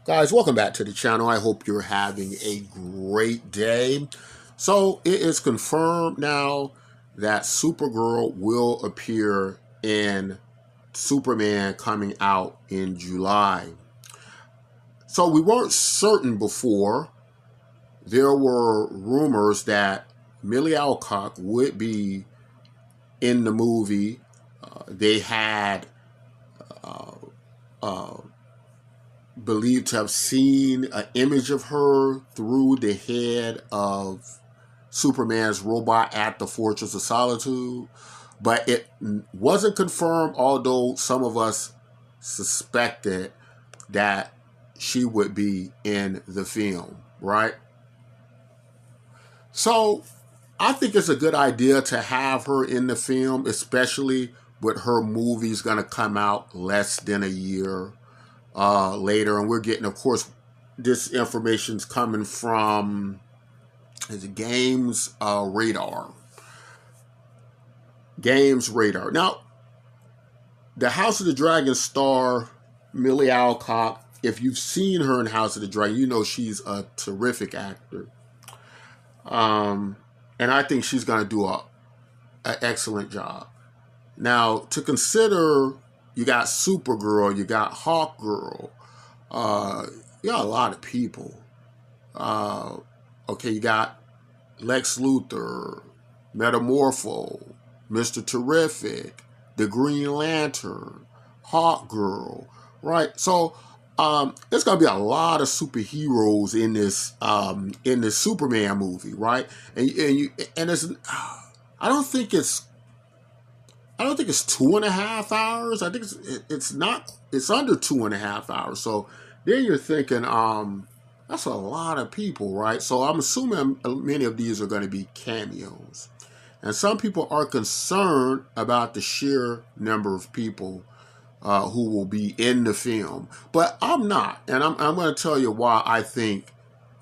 Guys, welcome back to the channel. I hope you're having a great day. So it is confirmed now that Supergirl will appear in Superman coming out in July. So we weren't certain before. There were rumors that Millie Alcock would be in the movie. They had believed to have seen an image of her through the head of Superman's robot at the Fortress of Solitude, but it wasn't confirmed, although some of us suspected that she would be in the film, right? So I think it's a good idea to have her in the film, especially with her movies going to come out less than a year later. And we're getting, of course, this information's coming from Games Radar. Games Radar. Now, the House of the Dragon star, Millie Alcock, if you've seen her in House of the Dragon, you know she's a terrific actor. And I think she's going to do an excellent job. Now, to consider, you got Supergirl, you got Hawkgirl, you got a lot of people. Okay, you got Lex Luthor, Metamorpho, Mr. Terrific, the Green Lantern, Hawkgirl, right? So there's gonna be a lot of superheroes in this Superman movie, right? And it's I don't think it's 2.5 hours. I think it's under 2.5 hours. So then you're thinking, that's a lot of people, right? So I'm assuming many of these are going to be cameos. And some people are concerned about the sheer number of people who will be in the film. But I'm not. And I'm going to tell you why I think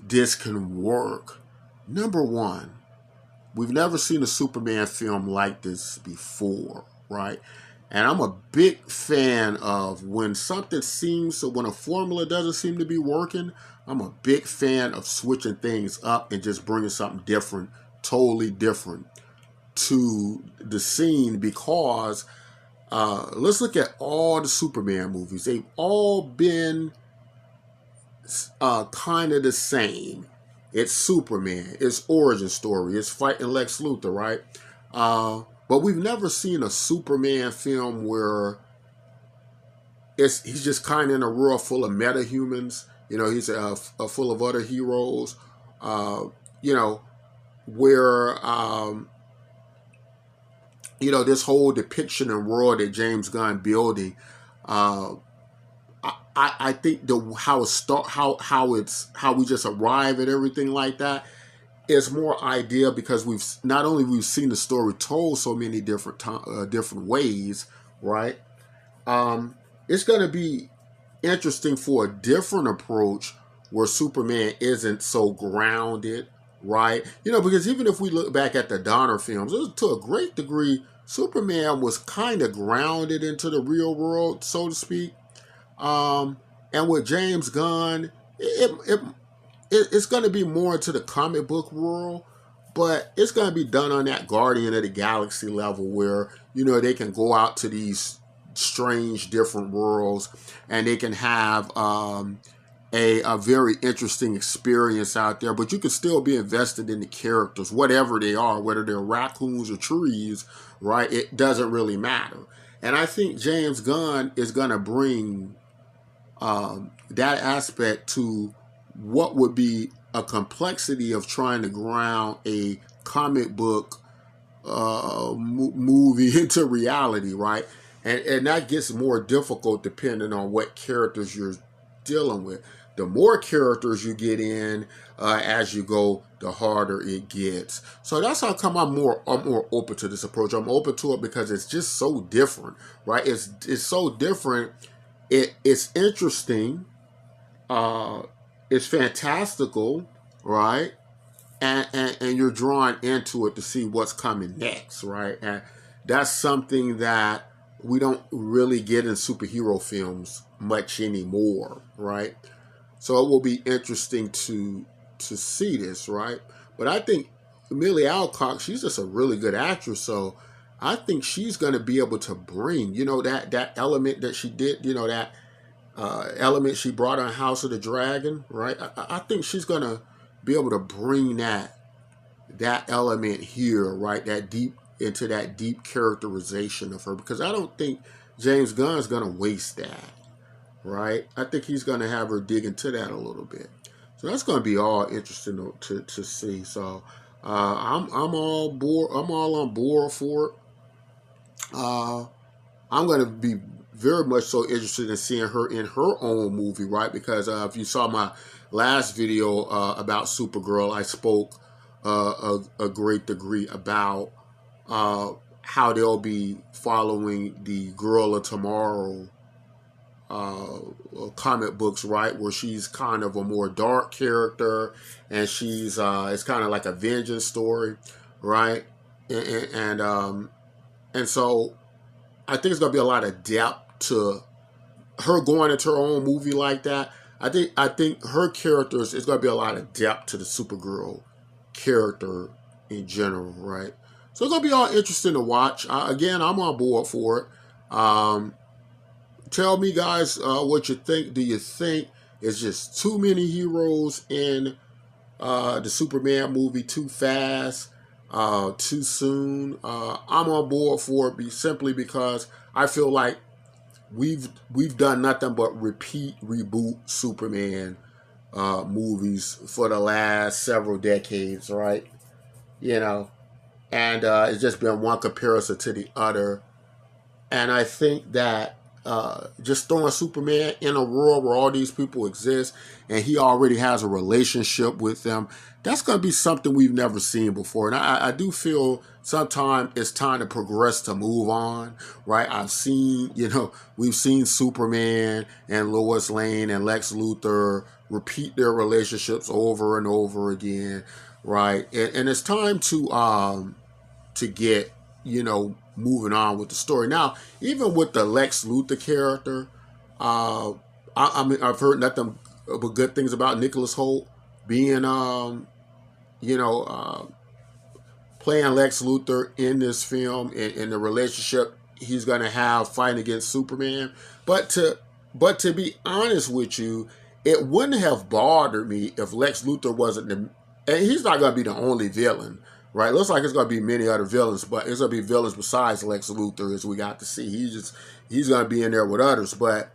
this can work. Number one, we've never seen a Superman film like this before, right? And I'm a big fan of when when a formula doesn't seem to be working, I'm a big fan of switching things up and just bringing something different, totally different to the scene, because let's look at all the Superman movies. They've all been kind of the same. It's Superman, it's origin story, it's fighting Lex Luthor, right? But we've never seen a Superman film where he's just kind of in a world full of meta-humans. You know, he's full of other heroes. You know, where you know, this whole depiction and world that James Gunn building. I think how we just arrive at everything like that is more ideal, because we've seen the story told so many different ways, right? It's going to be interesting for a different approach where Superman isn't so grounded, right? You know, because even if we look back at the Donner films, to a great degree, Superman was kind of grounded into the real world, so to speak. And with James Gunn, it's going to be more into the comic book world, but it's going to be done on that Guardian of the Galaxy level where, you know, they can go out to these strange different worlds and they can have a very interesting experience out there, but you can still be invested in the characters, whatever they are, whether they're raccoons or trees, right? It doesn't really matter. And I think James Gunn is going to bring that aspect to what would be a complexity of trying to ground a comic book movie into reality, right? And that gets more difficult depending on what characters you're dealing with. The more characters you get in as you go, the harder it gets. So that's how come I'm more open to this approach. I'm open to it because it's just so different, right? It's so different. It's interesting. It's fantastical, right? And you're drawn into it to see what's coming next, right? And that's something that we don't really get in superhero films much anymore, right? So it will be interesting to see this, right? But I think Amelia Alcock, she's just a really good actress, so I think she's going to be able to bring, that element that she did, that element she brought on House of the Dragon, right? I think she's going to be able to bring that element here, right? That deep characterization of her, because I don't think James Gunn's going to waste that, right? I think he's going to have her dig into that a little bit. So that's going to be all interesting to see. So I'm all board. I'm all on board for it. I'm going to be very much so interested in seeing her in her own movie, right? Because if you saw my last video about Supergirl, I spoke a great degree about how they'll be following the Girl of Tomorrow comic books, right, where she's kind of a more dark character, and she's it's kind of like a vengeance story, right, and so I think it's gonna be a lot of depth to her going into her own movie like that. I think her characters, it's gonna be a lot of depth to the Supergirl character in general, right? So it's gonna be all interesting to watch. Again, I'm on board for it. Tell me, guys, what you think. Do you think it's just too many heroes in the Superman movie, too fast, too soon? I'm on board for it simply because I feel like we've done nothing but reboot Superman movies for the last several decades, right? And it's just been one comparison to the other. And I think that just throwing Superman in a world where all these people exist and he already has a relationship with them, that's going to be something we've never seen before. And I do feel sometimes it's time to progress, to move on, right? We've seen Superman and Lois Lane and Lex Luthor repeat their relationships over and over again, right? And it's time to get, moving on with the story. Now, even with the Lex Luthor character, I mean, I've heard nothing but good things about Nicholas Hoult being, playing Lex Luthor in this film, and the relationship he's going to have fighting against Superman. But to be honest with you, it wouldn't have bothered me if Lex Luthor wasn't and he's not going to be the only villain. Right, looks like it's going to be many other villains, but it's going to be villains besides Lex Luthor, as we got to see. He's going to be in there with others. But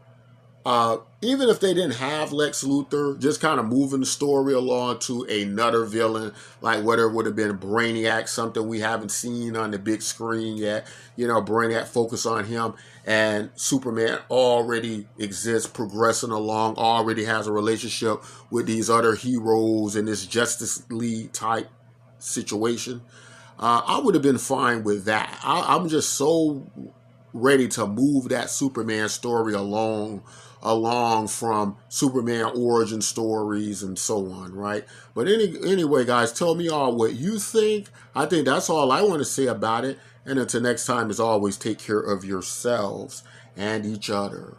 even if they didn't have Lex Luthor, just kind of moving the story along to another villain, like whether it would have been Brainiac, something we haven't seen on the big screen yet. Brainiac, focus on him, and Superman already exists, progressing along, already has a relationship with these other heroes in this Justice League type situation. I would have been fine with that. I'm just so ready to move that Superman story along from Superman origin stories and so on, right? But anyway, guys, tell me all what you think. I think that's all I want to say about it. And until next time, as always, take care of yourselves and each other.